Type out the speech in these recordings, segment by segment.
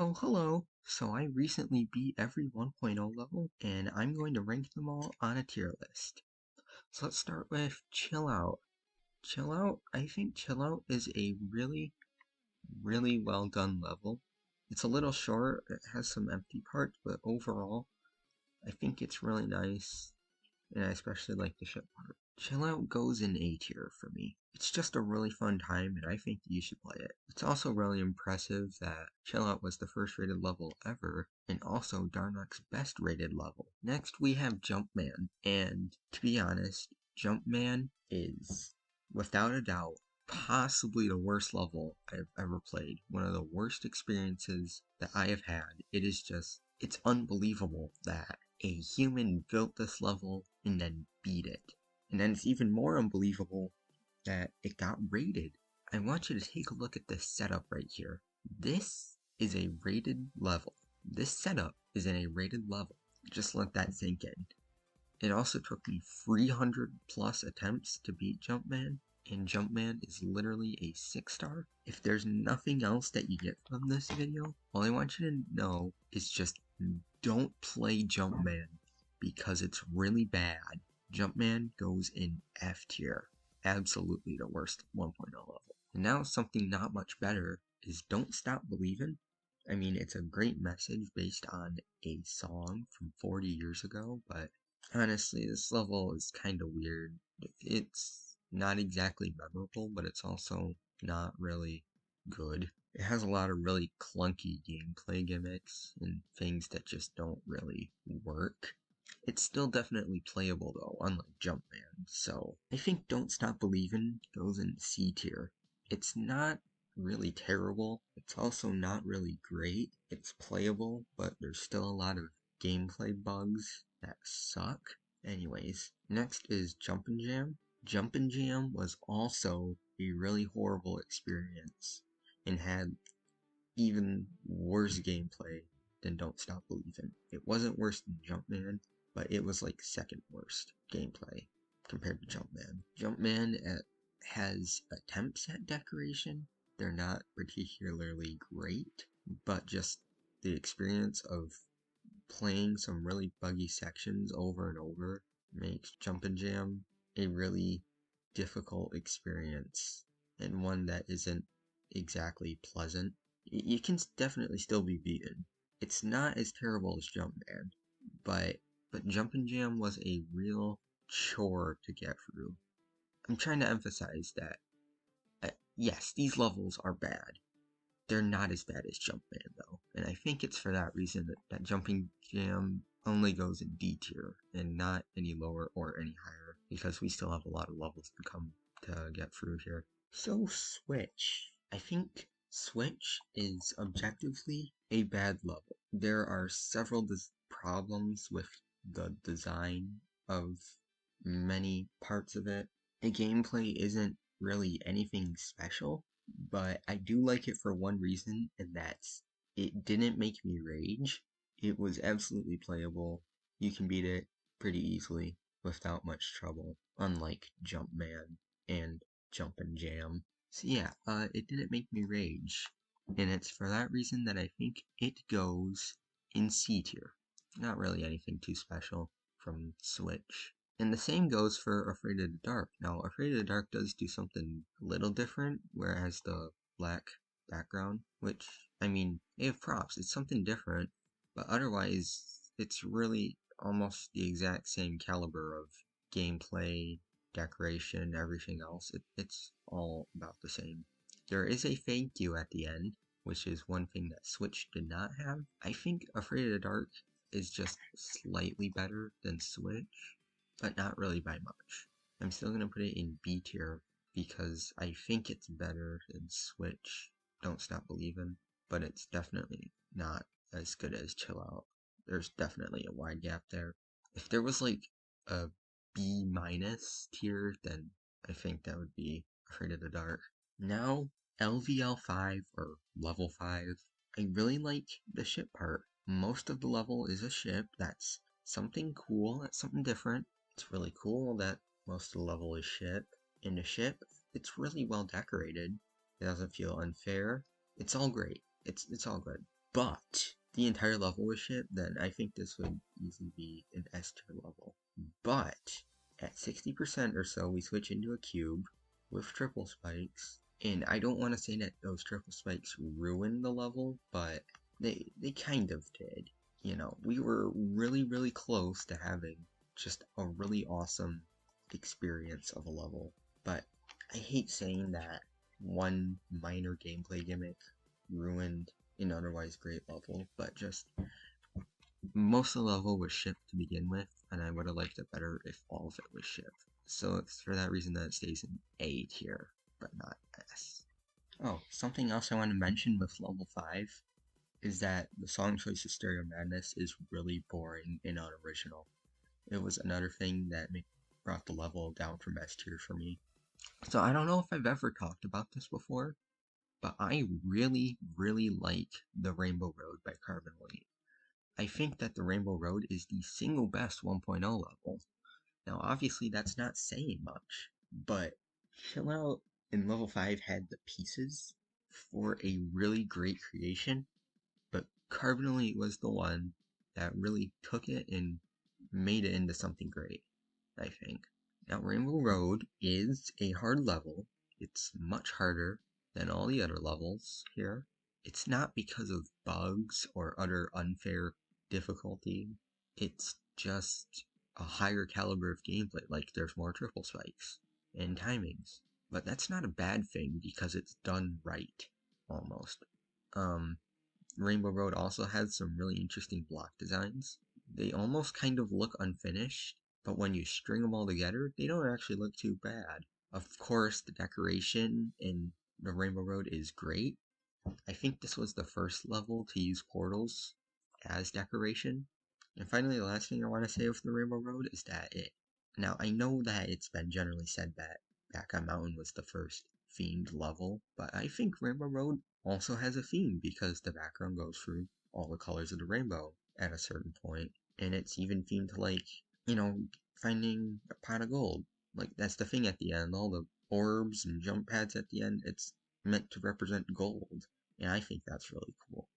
Oh, hello. So I recently beat every 1.0 level, and I'm going to rank them all on a tier list. So let's start with Chill Out. Chill Out, I think Chill Out is a really well done level. It's a little short, it has some empty parts, but overall, I think it's really nice, and I especially like the ship part. Chill Out goes in A tier for me. It's just a really fun time, and I think you should play it. It's also really impressive that Chill Out was the first rated level ever, and also Darnok's best rated level. Next, we have Jumpman, and to be honest, Jumpman is, without a doubt, possibly the worst level I've ever played. One of the worst experiences that I have had. It's unbelievable that a human built this level and then beat it. And then it's even more unbelievable that it got rated. I want you to take a look at this setup right here. This is a rated level. This setup is in a rated level. Just let that sink in. It also took me 300 plus attempts to beat Jumpman, and Jumpman is literally a 6-star. If there's nothing else that you get from this video, all I want you to know is just don't play Jumpman because it's really bad. Jumpman goes in F tier. Absolutely the worst 1.0 level. And now something not much better is Don't Stop Believin'. I mean, it's a great message based on a song from 40 years ago, but honestly, this level is kind of weird. It's not exactly memorable, but it's also not really good. It has a lot of really clunky gameplay gimmicks and things that just don't really work. It's still definitely playable though, unlike Jumpman, so I think Don't Stop Believin' goes in C tier. It's not really terrible, it's also not really great. It's playable, but there's still a lot of gameplay bugs that suck. Anyways, next is Jumpin' Jam. Jumpin' Jam was also a really horrible experience and had even worse gameplay than Don't Stop Believin'. It wasn't worse than Jumpman, but it was like second worst gameplay compared to Jumpman. Has attempts at decoration. They're not particularly great, but just the experience of playing some really buggy sections over and over makes Jumpin' Jam a really difficult experience and one that isn't exactly pleasant. You can definitely still be beaten. It's not as terrible as Jumpman, but Jumpin' Jam was a real chore to get through. I'm trying to emphasize that, yes, these levels are bad. They're not as bad as Jumpman, though, and I think it's for that reason that Jumping Jam only goes in D tier and not any lower or any higher, because we still have a lot of levels to come to get through here. So, Switch. I think Switch is objectively a bad level. There are several problems with the design of many parts of it. The gameplay isn't really anything special, but I do like it for one reason, and that's it didn't make me rage. It was absolutely playable. You can beat it pretty easily without much trouble, unlike Jumpman and Jumpin' Jam. So yeah, it didn't make me rage, and it's for that reason that I think it goes in C tier. Not really anything too special from Switch. And the same goes for Afraid of the Dark. Now, Afraid of the Dark does do something a little different, whereas the black background, which, I mean, they have props, it's something different, but otherwise, it's really almost the exact same caliber of gameplay, decoration, everything else. It's all about the same. There is a thank you at the end, which is one thing that Switch did not have. I think Afraid of the Dark is just slightly better than Switch, but not really by much. I'm still gonna put it in B tier because I think it's better than Switch Don't Stop Believin', but it's definitely not as good as Chill Out. There's definitely a wide gap there. If there was like a B minus tier, then I think that would be Afraid of the Dark. Now, LVL 5 or level 5. I really like the ship part. Most of the level is a ship. That's something cool, that's something different. It's really cool that most of the level is ship. In the ship, it's really well decorated. It doesn't feel unfair. It's all great. It's all good. but the entire level was shipped, then I think this would easily be an S tier level. But at 60% or so, we switch into a cube with triple spikes, and I don't want to say that those triple spikes ruined the level, but they kind of did. You know, we were really close to having just a really awesome experience of a level, but I hate saying that one minor gameplay gimmick ruined an otherwise great level, but just most of the level was shipped to begin with, and I would have liked it better if all of it was shipped. So it's for that reason that it stays in A tier, but not S. Oh, something else I want to mention with level 5 is that the song choice of Stereo Madness is really boring and unoriginal. It was another thing that brought the level down from S tier for me. So I don't know if I've ever talked about this before, but I really like the Rainbow Road by Carbonite. I think that the Rainbow Road is the single best 1.0 level. Now, obviously, that's not saying much, but Chill Out in level 5 had the pieces for a really great creation, but Carbonite was the one that really took it and made it into something great, I think. Now, Rainbow Road is a hard level. It's much harder than all the other levels here. It's not because of bugs or other unfair difficulty. It's just a higher caliber of gameplay, like there's more triple spikes and timings. But that's not a bad thing because it's done right, almost. Rainbow Road also has some really interesting block designs. They almost kind of look unfinished, but when you string them all together, they don't actually look too bad. Of course, the decoration in the Rainbow Road is great. I think this was the first level to use portals as decoration. And finally, the last thing I want to say with the Rainbow Road is that now, I know that it's been generally said that Back on Mountain was the first themed level, but I think Rainbow Road also has a theme because the background goes through all the colors of the rainbow at a certain point, and it's even themed to, like, finding a pot of gold. Like, that's the thing at the end, all the orbs and jump pads at the end, it's meant to represent gold, and I think that's really cool.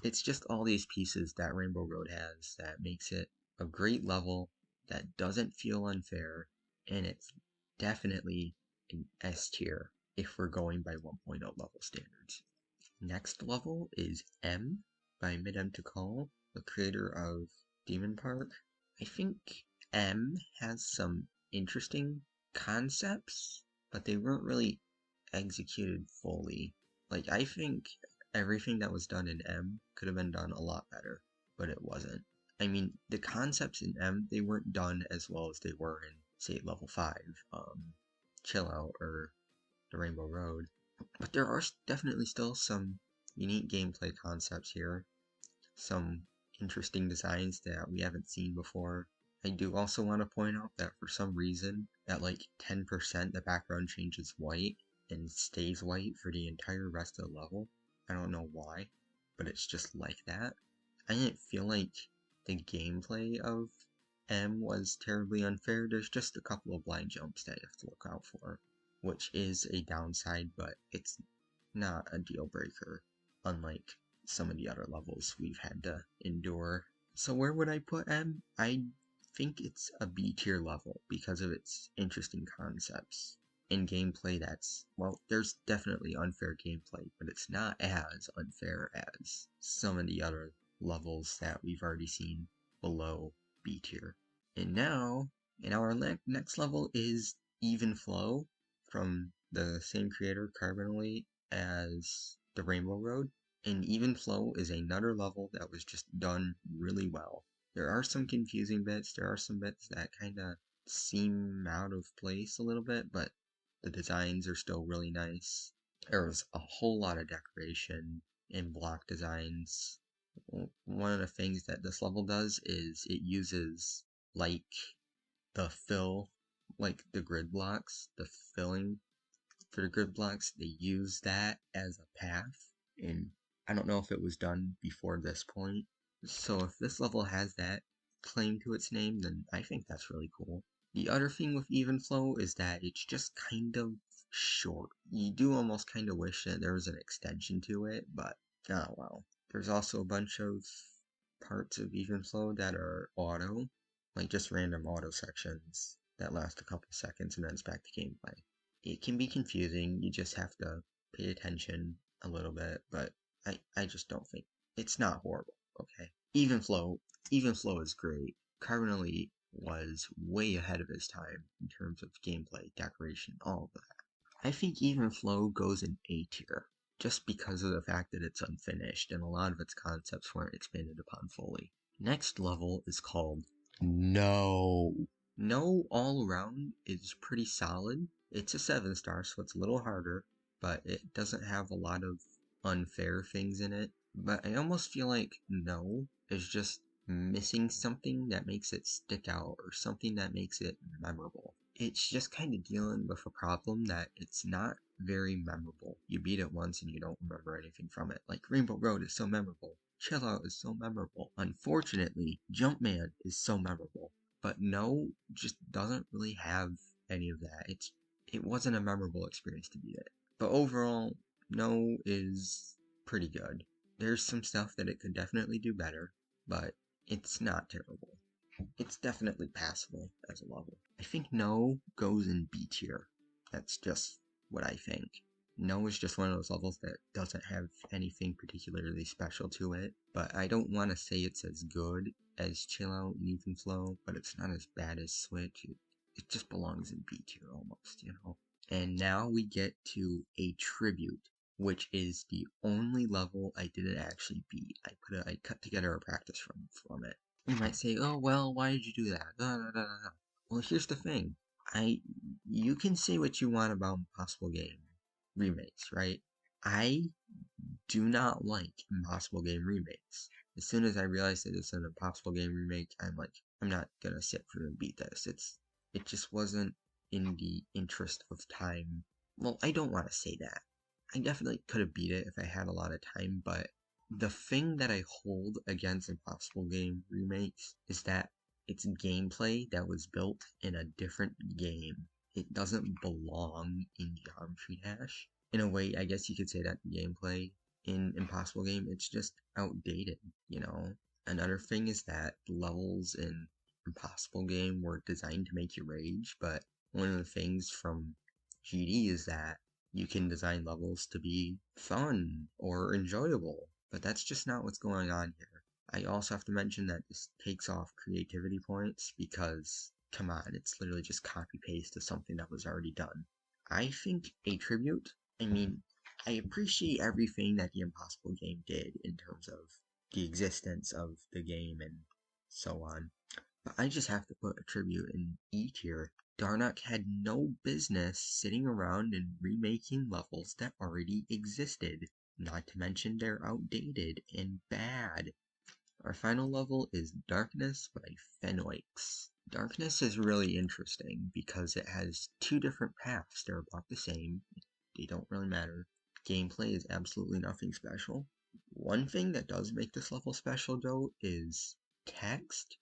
It's just all these pieces that Rainbow Road has that makes it a great level that doesn't feel unfair, and it's definitely an S tier if we're going by 1.0 level standards. Next level is M by Mid-M to Call, the creator of Demon Park. I think M has some interesting concepts, but they weren't really executed fully. Like, I think everything that was done in M could have been done a lot better, but it wasn't. I mean, the concepts in M, they weren't done as well as they were in, say, level 5, Chill Out, or the Rainbow Road. But there are definitely still some unique gameplay concepts here, some interesting designs that we haven't seen before. I do also want to point out that for some reason, at like 10%, the background changes white and stays white for the entire rest of the level. I don't know why, but it's just like that. I didn't feel like the gameplay of M was terribly unfair. There's just a couple of blind jumps that you have to look out for, which is a downside, but it's not a deal breaker, unlike some of the other levels we've had to endure. So where would I put M? I think it's a B tier level because of its interesting concepts and gameplay that's, well, there's definitely unfair gameplay, but it's not as unfair as some of the other levels that we've already seen below B tier. And now, our next level is Even Flow from the same creator, Carbonite, as the Rainbow Road. And Even Flow is another level that was just done really well. There are some confusing bits, there are some bits that kind of seem out of place a little bit, but the designs are still really nice. There was a whole lot of decoration and block designs. One of the things that this level does is it uses, like, the fill, like the grid blocks, the filling for the grid blocks, they use that as a path, and I don't know if it was done before this point. So if this level has that claim to its name, then I think that's really cool. The other thing with Even Flow is that it's just kind of short. You do almost kind of wish that there was an extension to it, but oh well. There's also a bunch of parts of even flow that are auto, like just random auto sections that last a couple seconds and then it's back to gameplay. It can be confusing, you just have to pay attention a little bit, but I just don't think it's not horrible, okay? Even flow is great. Carbon Elite was way ahead of his time in terms of gameplay, decoration, all of that. I think Even Flow goes in A tier, just because of the fact that it's unfinished and a lot of its concepts weren't expanded upon fully. Next level is called No. No all around is pretty solid. It's a 7-star, so it's a little harder, but it doesn't have a lot of unfair things in it. But I almost feel like No is just missing something that makes it stick out or something that makes it memorable. It's just kind of dealing with a problem that it's not very memorable. You beat it once and you don't remember anything from it. Like Rainbow Road is so memorable. Chill Out is so memorable. Unfortunately, Jumpman is so memorable. But No just doesn't really have any of that. It wasn't a memorable experience to beat it. But overall, No is pretty good. There's some stuff that it could definitely do better, but it's not terrible. It's definitely passable as a level. I think No goes in B tier. That's just what I think. No is just one of those levels that doesn't have anything particularly special to it, but I don't want to say it's as good as Chill Out and Even Flow, but it's not as bad as Switch. It just belongs in B tier almost, you know? And now we get to a tribute, which is the only level I didn't actually beat. I cut together a practice from it. You might say, "Oh well, why did you do that?" Da, da, da, da. Well, here's the thing. You can say what you want about Impossible Game remakes, right? I do not like Impossible Game remakes. As soon as I realized that it's an Impossible Game remake, I'm like, I'm not gonna sit through and beat this. It just wasn't in the interest of time. Well, I don't want to say that. I definitely could have beat it if I had a lot of time, but the thing that I hold against Impossible Game remakes is that it's gameplay that was built in a different game. It doesn't belong in Geometry Dash. In a way, I guess you could say that the gameplay in Impossible Game, it's just outdated, you know? Another thing is that the levels in Impossible Game were designed to make you rage, but one of the things from GD is that you can design levels to be fun or enjoyable, but that's just not what's going on here. I also have to mention that this takes off creativity points because, come on, it's literally just copy paste to something that was already done. I think a tribute, I mean, I appreciate everything that the Impossible Game did in terms of the existence of the game and so on. But I just have to put a tribute in E tier. Darnock had no business sitting around and remaking levels that already existed. Not to mention they're outdated and bad. Our final level is Darkness by Fenwakes. Darkness is really interesting because it has two different paths. They're about the same. They don't really matter. Gameplay is absolutely nothing special. One thing that does make this level special though is text,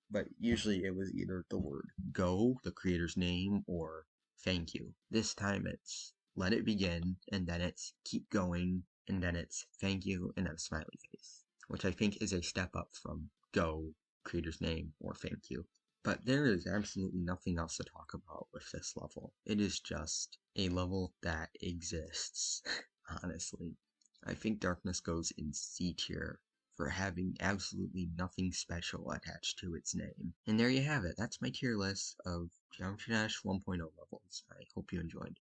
but usually it was either the word go, the creator's name, or thank you. This time it's let it begin, and then it's keep going, and then it's thank you, and then a smiley face, which I think is a step up from go, creator's name, or thank you. But there is absolutely nothing else to talk about with this level. It is just a level that exists, honestly. I think Darkness goes in C tier for having absolutely nothing special attached to its name. And there you have it. That's my tier list of Geometry Dash 1.0 levels. I hope you enjoyed.